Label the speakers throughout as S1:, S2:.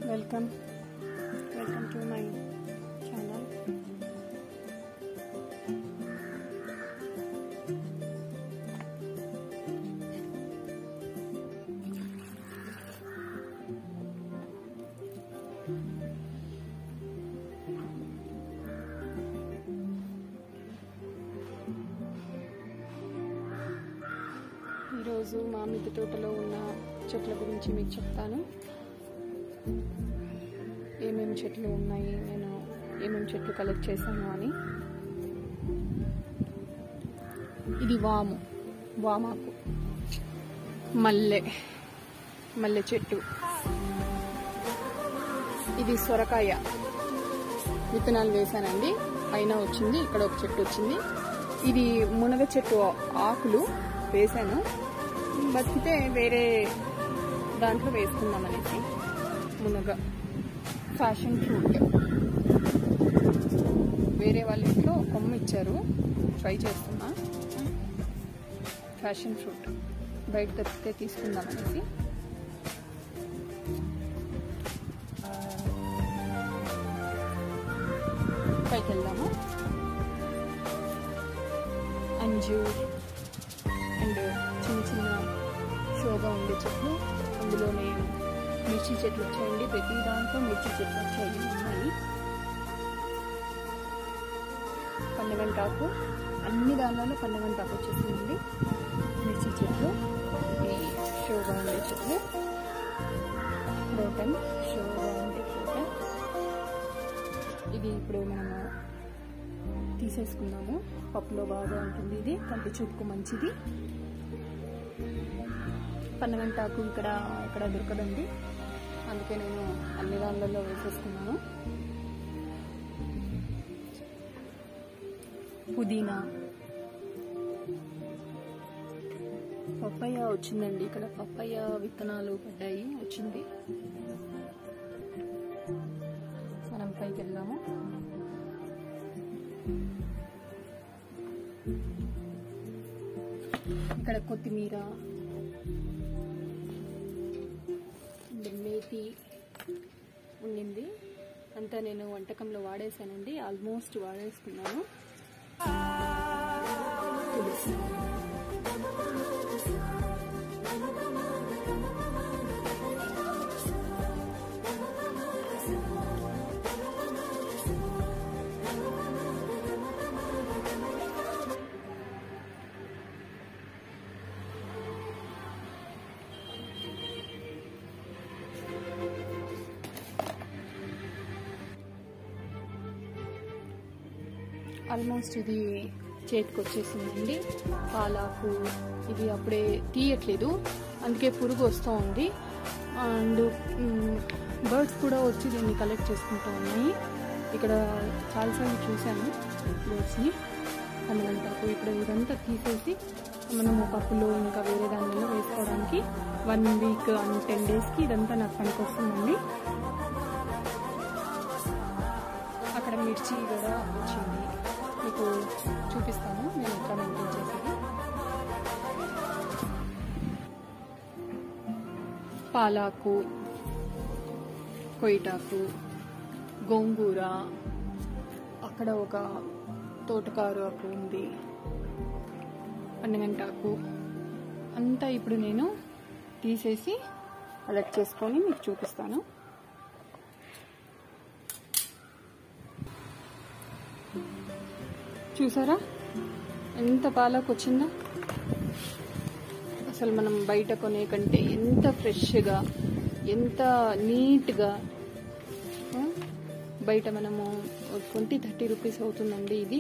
S1: Welcome to my channel. ఈరోజు మా మిద్దె తోటలో ఉన్న చెట్ల గురించి మీకు చెప్తాను. ఏమేమి చెట్లు ఉన్నాయి, నేను ఏమేమి చెట్లు కలెక్ట్ చేశాను అని. ఇది వామాకు, మల్లె చెట్టు. ఇది సొరకాయ విత్తనాలు వేసానండి, పైన వచ్చింది. ఇక్కడ ఒక చెట్టు వచ్చింది. ఇది మునగ చెట్టు ఆకులు వేసాను, బతికితే వేరే దాంట్లో వేసుకుందాం అనేసి. మునగ ఫ్యాషన్ ఫ్రూట్ వేరే వాళ్ళ ఇంట్లో కొమ్మ ఇచ్చారు, ట్రై చేస్తున్నా. ఫ్యాషన్ ఫ్రూట్ బయట దొరికితే తీసుకుందాం అనేసి. పైకి వెళ్దాము. అంజూర్ అండ్ చిన్న చిన్న షోగా ఉండే చెట్లు. అందులోనే మిర్చి చెట్లు వచ్చాయండి, ప్రతి దాంట్లో మిర్చి చెట్లు వచ్చాయి ఉన్నాయి. పండుగంటాకు, అన్ని దానిలో పండుగంటాకు వచ్చేసిందండి. మిర్చి చెట్లు, ఈ షోగా ఉండే చెట్లు, క్రోటన్, షోగా ఉండే క్రోటన్. ఇది ఇప్పుడు మనము తీసేసుకున్నాము, పప్పులో బాగా ఉంటుంది. ఇది కంటి చూపుకు మంచిది. పండుగంటాకు ఇక్కడ దొరకదండి, అందుకే నేను అన్ని దానిలలో వేసేసుకున్నాను. పుదీనా, పప్పయ్య వచ్చిందండి. ఇక్కడ పప్పయ్య విత్తనాలు పడ్డాయి, వచ్చింది. మనం పైకి వెళ్దాము. ఇక్కడ కొత్తిమీర, మేతి ఉండింది. అంతా నేను వంటకంలో వాడేసానండి, ఆల్మోస్ట్ వాడేసుకున్నాను. తులసి, ఆల్మోస్ట్ ఇది చేతికి వచ్చేసిందండి. పాలాకు ఇది అప్పుడే తీయట్లేదు, అందుకే పురుగు వస్తూ ఉంది. అండ్ బర్డ్స్ కూడా వచ్చి దీన్ని కలెక్ట్ చేసుకుంటూ ఉన్నాయి. ఇక్కడ చాలాసార్లు చూశాను బర్డ్స్ని. పండుగంటాకు ఇప్పుడు ఇదంతా తీసేసి మనము పప్పులో ఇంకా వేరే దానిలో వేసుకోవడానికి 1 వీక్ అండ్ 10 డేస్కి ఇదంతా నాకు పనికి వస్తుందండి. అక్కడ మిర్చి కూడా వచ్చింది, మీకు చూపిస్తాను నేను ఎట్లా మెయింటైన్ చేసేది. పాలాకు, కొయిటాకు, గోంగూర, అక్కడ ఒక తోటకారు ఆకు ఉంది, పండుగంటాకు అంతా ఇప్పుడు నేను తీసేసి కలెక్ట్ చేసుకొని మీకు చూపిస్తాను. చూసారా ఎంత పాలకు వచ్చిందో. అసలు మనం బయట కొనే కంటే ఎంత ఫ్రెష్గా, ఎంత నీట్గా. బయట మనము 20-30 రూపీస్ అవుతుందండి. ఇది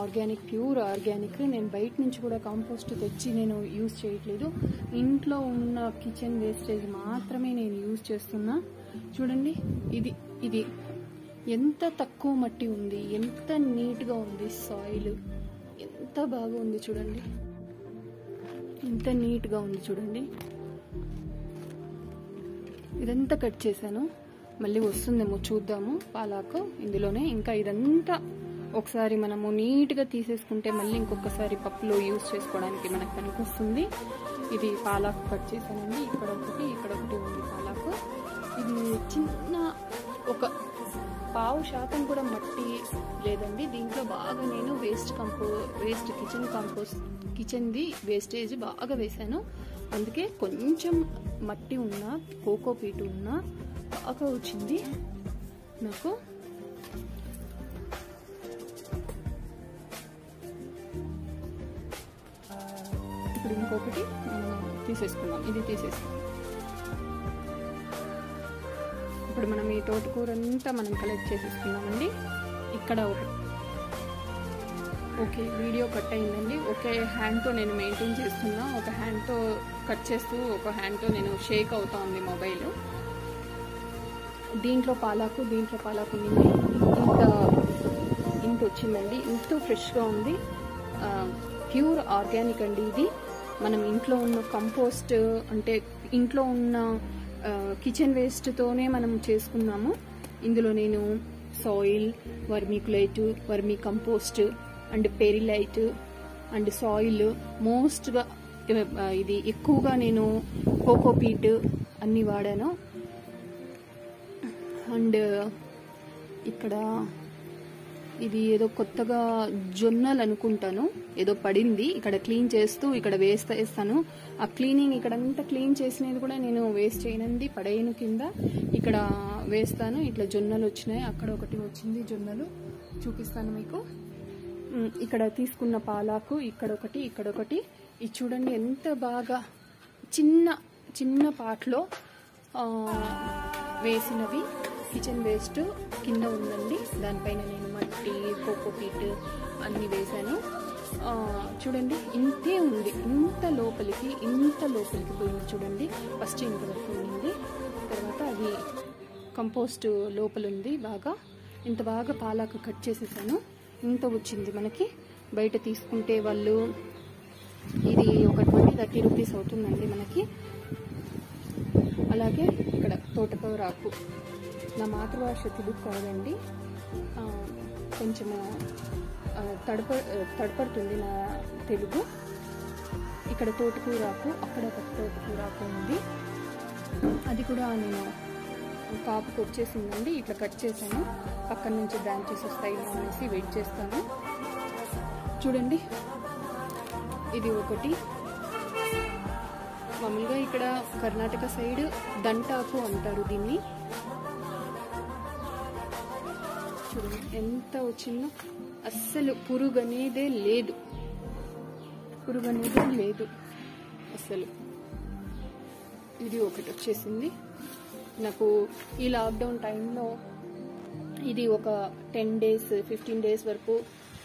S1: ఆర్గానిక్, ప్యూర్ ఆర్గానిక్. నేను బయట నుంచి కూడా కాంపోస్ట్ తెచ్చి నేను యూజ్ చేయట్లేదు, ఇంట్లో ఉన్న కిచెన్ వేస్టేజ్ మాత్రమే నేను యూజ్ చేస్తున్నా. చూడండి, ఇది ఎంత తక్కువ మట్టి ఉంది, ఎంత నీట్గా ఉంది. సాయిల్ ఎంత బాగా ఉంది చూడండి, ఎంత నీట్గా ఉంది చూడండి. ఇదంతా కట్ చేశాను, మళ్ళీ వస్తుందేమో చూద్దాము. పాలాకు ఇందులోనే. ఇంకా ఇదంతా ఒకసారి మనము నీట్గా తీసేసుకుంటే మళ్ళీ ఇంకొకసారి పప్పులో యూజ్ చేసుకోవడానికి మనకు పనికొస్తుంది. ఇది పాలాకు కట్ చేశానండి. ఇక్కడ ఒకటి ఉంది పాలాకు. ఇది చిన్న ఒక 0.5% కూడా మట్టి లేదండి దీంట్లో. బాగా నేను వేస్ట్ కిచెన్ది వేస్టేజ్ బాగా వేసాను. అందుకే కొంచెం మట్టి ఉన్న కోకో పీటు ఉన్న బాగా వచ్చింది నాకు. ఇప్పుడు ఇంకొకటి తీసేసుకుందాం, ఇది తీసేసుకుందాం. ఇప్పుడు మనం ఈ తోటకూర అంతా మనం కలెక్ట్ చేసేసుకున్నామండి. ఇక్కడ ఓకే వీడియో కట్ అయిందండి. ఒకే హ్యాండ్తో నేను మెయింటైన్ చేస్తున్నా, ఒక హ్యాండ్తో కట్ చేస్తూ ఒక హ్యాండ్తో నేను షేక్ అవుతా ఉంది మొబైల్. దీంట్లో పాలాకు నిండి ఇంత వచ్చిందండి. ఇంత ఫ్రెష్గా ఉంది, ప్యూర్ ఆర్గానిక్ అండి. ఇది మనం ఇంట్లో ఉన్న కంపోస్ట్ అంటే ఇంట్లో ఉన్న కిచెన్ వేస్ట్తోనే మనం చేసుకున్నాము. ఇందులో నేను soil, vermiculite, vermi compost and perlite and soil మోస్ట్గా ఇది ఎక్కువగా నేను కోకోపీట్ అన్నీ వాడాను. అండ్ ఇక్కడ ఇది ఏదో కొత్తగా జొన్నలు అనుకుంటాను, ఏదో పడింది. ఇక్కడ క్లీన్ చేస్తూ ఇక్కడ వేస్తాను. ఆ క్లీనింగ్ ఇక్కడంతా క్లీన్ చేసినది కూడా నేను వేస్ట్ చేయనండి, పడేయను కింద. ఇక్కడ వేస్తాను. ఇట్లా జొన్నలు వచ్చినాయి, అక్కడ ఒకటి వచ్చింది జొన్నలు, చూపిస్తాను మీకు. ఇక్కడ తీసుకున్న పాలాకు ఇక్కడొకటి ఇక్కడొకటి. ఇది చూడండి ఎంత బాగా చిన్న పాట్లో వేసినవి. కిచెన్ వేస్ట్ కింద ఉందండి, దానిపైన నేను మట్టి కోకోపీట్ అన్నీ వేసాను. చూడండి ఇంతే ఉంది, ఇంత లోపలికి పోయింది చూడండి. ఫస్ట్ ఇంత వరకు ఉంది, తర్వాత అది కంపోస్ట్ లోపల ఉంది. ఇంత బాగా పాలాకు కట్ చేసేసాను. ఇంత వచ్చింది మనకి. బయట తీసుకుంటే వాళ్ళు ఇది ఒక 20-30 రూపీస్ అవుతుందండి మనకి. అలాగే ఇక్కడ తోటకూరాకు, నా మాతృభాష తెలుగు కాదండి, కొంచెము తడపడుతుంది నా తెలుగు. ఇక్కడ తోటకూరాకు, అక్కడ ఒక తోటకూరాకు ఉంది, అది కూడా నేను కాపుకి వచ్చేసిందండి. ఇట్లా కట్ చేశాను, పక్కన నుంచి బ్రాంచెస్ వస్తాయి అనేసి వెయిట్ చేస్తాను. చూడండి ఇది ఒకటి. మామూలుగా ఇక్కడ కర్ణాటక సైడ్ దంటాకు అంటారు దీన్ని. చూడండి ఎంత వచ్చిందో, అస్సలు పురుగు అనేదే లేదు అస్సలు. ఇది ఒకటి వచ్చేసింది నాకు. ఈ లాక్డౌన్ టైంలో ఇది ఒక 10 days 15 days వరకు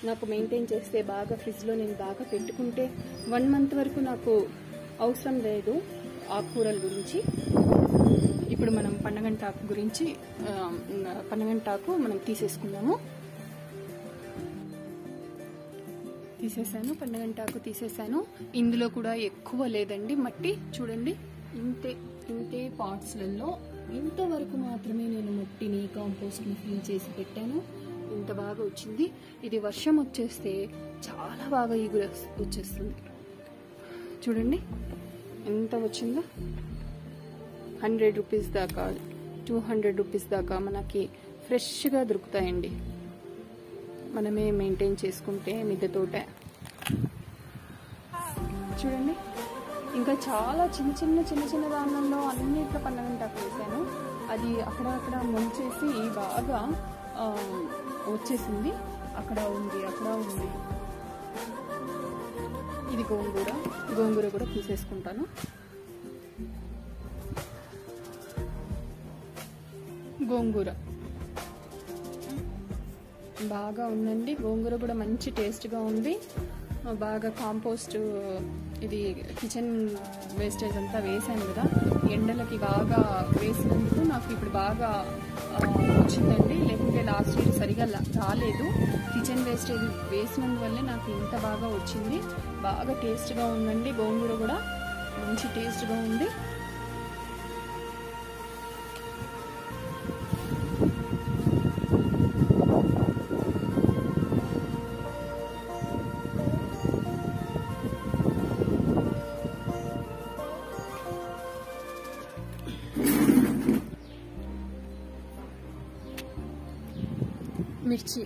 S1: నాకు మెయింటైన్ చేస్తే బాగా ఫ్రిడ్జ్లో నేను బాగా పెట్టుకుంటే 1 month వరకు నాకు అవసరం లేదు ఆకుకూరల గురించి. ఇప్పుడు మనం పండగంటాకు గురించి పండగంటాకు మనం తీసేసుకున్నాము. పండగంటాకు తీసేసాను. ఇందులో కూడా ఎక్కువ లేదండి మట్టి. చూడండి ఇంతే పాట్స్లలో ఇంతవరకు మాత్రమే నేను మట్టిని కాంపోస్ట్ని ఫిల్ చేసి పెట్టాను. ఇంత బాగా వచ్చింది. ఇది వర్షం వచ్చేస్తే చాలా బాగా ఈగురు వచ్చేస్తుంది. చూడండి ఎంత వచ్చిందో. 100 రూపీస్ దాకా 200 రూపీస్ దాకా మనకి ఫ్రెష్గా దొరుకుతాయండి, మనమే మెయింటైన్ చేసుకుంటే మిద్దె తోట. చూడండి ఇంకా చాలా చిన్న దానిలో అన్నిట్లో పండగంటాకు వేసాను. అది అక్కడ ముంచేసి బాగా వచ్చేసింది. అక్కడ ఉంది. ఇది గోంగూర కూడా తీసేసుకుంటాను. గోంగూర బాగా ఉందండి. గోంగూర కూడా మంచి టేస్ట్గా ఉంది. బాగా కాంపోస్ట్ ఇది కిచెన్ వేస్టేజ్ అంతా వేసాను కదా, ఎండలకి బాగా వేసినందుకు నాకు ఇప్పుడు బాగా వచ్చిందండి. లేకుంటే లాస్ట్ ఇయర్ సరిగా రాలేదు. కిచెన్ వేస్టేజ్ వేసినందువల్లే నాకు ఇంత బాగా వచ్చింది. బాగా టేస్ట్గా ఉందండి. గోంగూర కూడా మంచి టేస్ట్గా ఉంది. మిర్చి,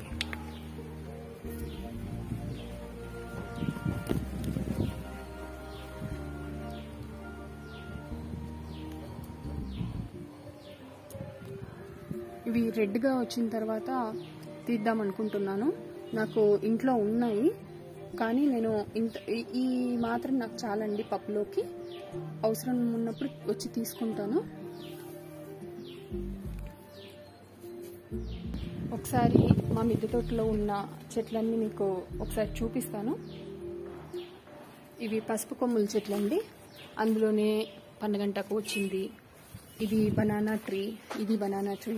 S1: ఇవి రెడ్గా వచ్చిన తర్వాత తీద్దాం అనుకుంటున్నాను. నాకు ఇంట్లో ఉన్నాయి కానీ నేను ఈ మాత్రం నాకు చాలండి. పప్పులోకి అవసరం ఉన్నప్పుడు వచ్చి తీసుకుంటాను. ఒకసారి మా మిద్దె తోటలో ఉన్న చెట్లన్నీ మీకు ఒకసారి చూపిస్తాను. ఇవి పసుపు కొమ్ముల చెట్లండి. అందులోనే పన్నగంటకు వచ్చింది. ఇది బనానా ట్రీ, ఇది బనానా ట్రీ.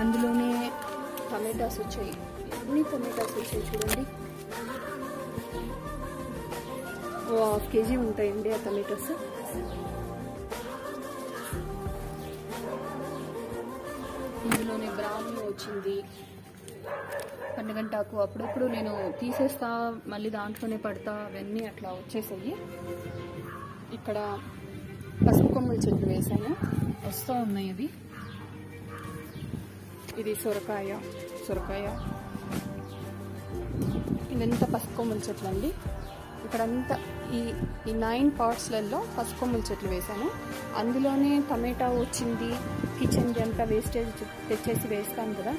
S1: అందులోనే టమాటాస్ వచ్చాయి. ఎన్ని టమాటాస్ వచ్చాయి చూడండి. ఓ 1/2 kg ఉంటాయండి ఆ టమాటాస్. ఇందులోనే బ్రాహ్మీ వచ్చింది, పన్నగంటాకు. అప్పుడప్పుడు నేను తీసేస్తా, మళ్ళీ దాంట్లోనే పడతా, అవన్నీ అట్లా వచ్చేసాయి. ఇక్కడ పసుపు కొమ్ముల చెట్లు వేసాను, వస్తూ ఉన్నాయి అవి. ఇది సొరకాయ, ఇదంతా పసుపు కొమ్ముల చెట్లు అండి. ఇక్కడంతా ఈ 9 పార్ట్స్లలో పసుపు కొమ్ముల చెట్లు వేసాను. అందులోనే టమాటా వచ్చింది. కిచెన్కి అంతా వేస్టేజ్ తెచ్చేసి వేస్తాను కదా,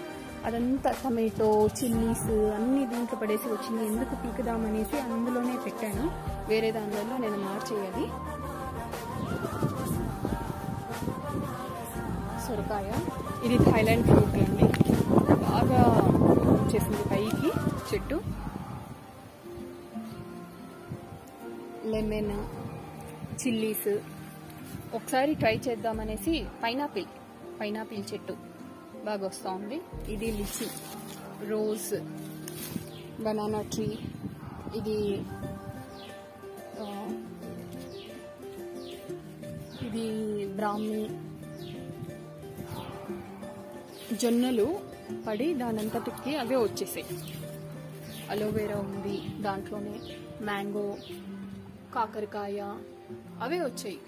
S1: అదంతా టమాటో, చిల్లీస్ అన్నీ దీంట్లో పడేసి వచ్చింది. ఎందుకు పీకుదామనేసి అందులోనే పెట్టాను. వేరే దానివల్ల నేను మార్చేయాలి. సొరకాయ, ఇది థాయిలాండ్ ఫ్రూట్ అండి. బాగా వచ్చేసింది పైకి చెట్టు. Lemon, chillies. ఒకసారి ట్రై చేద్దామనేసి పైనాపిల్ చెట్టు బాగా వస్తూ ఉంది. ఇది లిచీ, రోజ్, బనానా ట్రీ. ఇది బ్రాహ్మీ. జొన్నలు పడి దానంతటికి అవే వచ్చేసాయి. అలోవెరా ఉంది దాంట్లోనే. మ్యాంగో, కాకరకాయ అవే వచ్చాయి.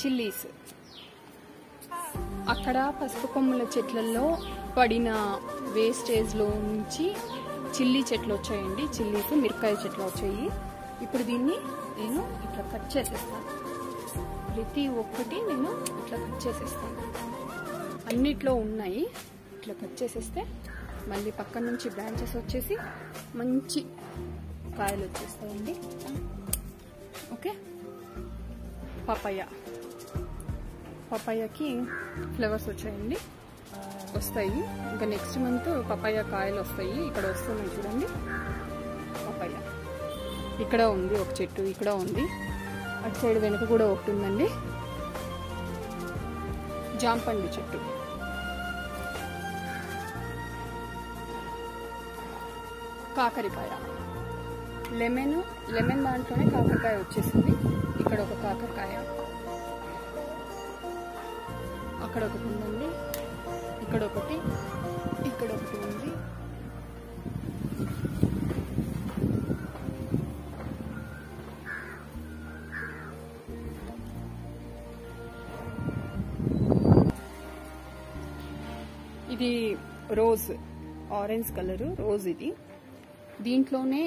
S1: చిల్లీస్. అక్కడ పసుపు కొమ్ముల చెట్లలో పడిన వేస్టేజ్లో నుంచి చిల్లీ చెట్లు వచ్చాయండి. చిల్లీస్, మిరపకాయ చెట్లు వచ్చాయి. ఇప్పుడు దీన్ని నేను ఇట్లా కట్ చేసేస్తాను. ప్రతి ఒక్కటి నేను ఇట్లా కట్ చేసేస్తాను. అన్నిట్లో ఉన్నాయి. ఇట్లా కట్ చేసేస్తే మళ్ళీ పక్కన నుంచి బ్రాంచెస్ వచ్చేసి మంచి కాయలు వచ్చేస్తాయండి. ఓకే. పపాయాకి ఫ్లవర్స్ వచ్చాయండి, వస్తాయి. ఇంకా నెక్స్ట్ మంత్ పపాయ కాయలు వస్తాయి. ఇక్కడ వస్తున్నాయి చూడండి. పపాయ ఇక్కడ ఉంది ఒక చెట్టు, ఇక్కడ ఉంది. అటు సైడ్ వెనుక కూడా ఒకటి ఉందండి. జాంపండు చెట్టు. కాకరకాయ, లెమన్ దాంట్లోనే కాకరకాయ వచ్చేసింది. ఇక్కడ ఒక కాకరకాయ, అక్కడ ఒకటి ఉందండి, ఇక్కడ ఒకటి ఉంది. ఇది రోజ్, ఆరెంజ్ కలరు రోజ్. ఇది దీంట్లోనే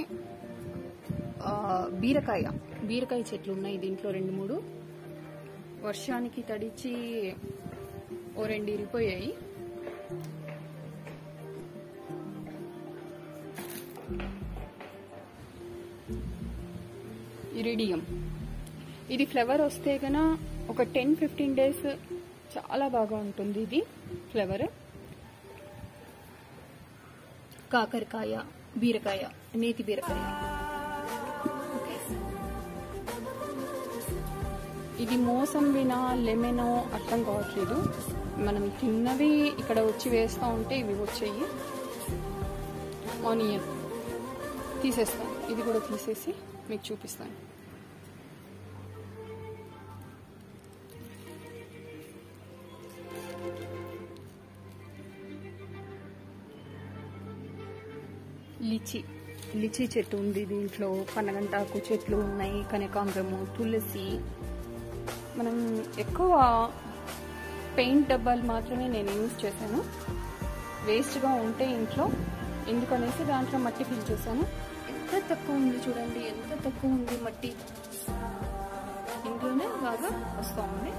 S1: బీరకాయ చెట్లు ఉన్నాయి. దీంట్లో 2-3 వర్షానికి తడిచి ఓ 2 ఇరిగిపోయాయి. ఇరిడియం. ఇది ఫ్లవర్ వస్తే గన ఒక 10-15 డేస్ చాలా బాగా ఉంటుంది ఇది ఫ్లవర్. కాకరకాయ, బీరకాయ, నేతి బీరకాయ. ఇది మోసంబినా లెమనో అర్థం కావట్లేదు. మనం తిన్నవి ఇక్కడ వచ్చి వేస్తూ ఉంటే ఇవి వచ్చాయి. ఆనియన్ తీసేస్తాను. ఇది కూడా తీసేసి మీకు చూపిస్తాను. లిచీ చెట్టు ఉంది దీంట్లో, పనగంటాకు చెట్లు ఉన్నాయి, కనకాంబరము, తులసి. మనం ఎక్కువ పెయింట్ డబ్బాలు మాత్రమే నేను యూజ్ చేశాను, వేస్ట్గా ఉంటే ఇంట్లో ఎందుకనేసి దాంట్లో మట్టి ఫిల్ చేశాను. ఎంత తక్కువ ఉంది చూడండి, ఎంత తక్కువ ఉంది మట్టి, ఇంట్లోనే బాగా వస్తూ ఉంది.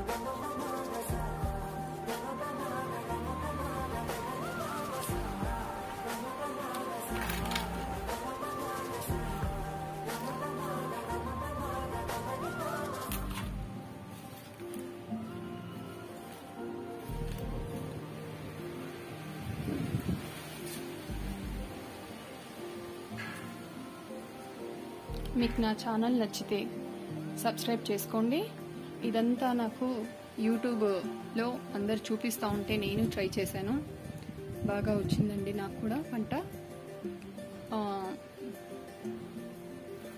S1: మీకు నా ఛానల్ నచ్చితే సబ్స్క్రైబ్ చేసుకోండి. ఇదంతా నాకు యూట్యూబ్లో అందరు చూపిస్తూ ఉంటే నేను ట్రై చేశాను, బాగా వచ్చిందండి నాకు కూడా పంట.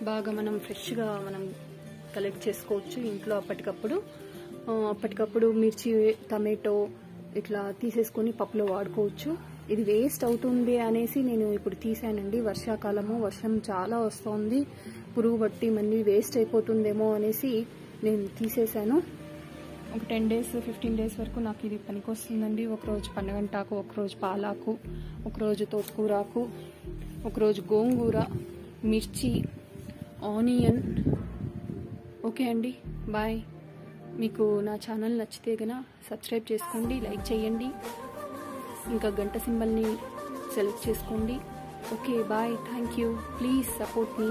S1: బాగా మనం ఫ్రెష్గా మనం కలెక్ట్ చేసుకోవచ్చు ఇంట్లో అప్పటికప్పుడు మిర్చి, టమాటో ఇట్లా తీసేసుకొని పప్పులో వాడుకోవచ్చు. ఇది వేస్ట్ అవుతుంది అనేసి నేను ఇప్పుడు తీసానండి. వర్షాకాలము, వర్షం చాలా వస్తుంది, పురుగు పట్టి మళ్ళీ వేస్ట్ అయిపోతుందేమో అనేసి నేను తీసేసాను. ఒక 10 days 15 days వరకు నాకు ఇది పనికొస్తుందండి. ఒకరోజు పనగంటాకు, ఒకరోజు పాలాకు, ఒకరోజు తోటకూరాకు, ఒకరోజు గోంగూర, మిర్చి, ఆనియన్. ఓకే అండి, బాయ్. మీకు నా ఛానల్ నచ్చితే గన సబ్స్క్రైబ్ చేసుకోండి, లైక్ చేయండి, ఇంకా గంట సింబల్ని సెలెక్ట్ చేసుకోండి. Okay, bye, thank you, please support me.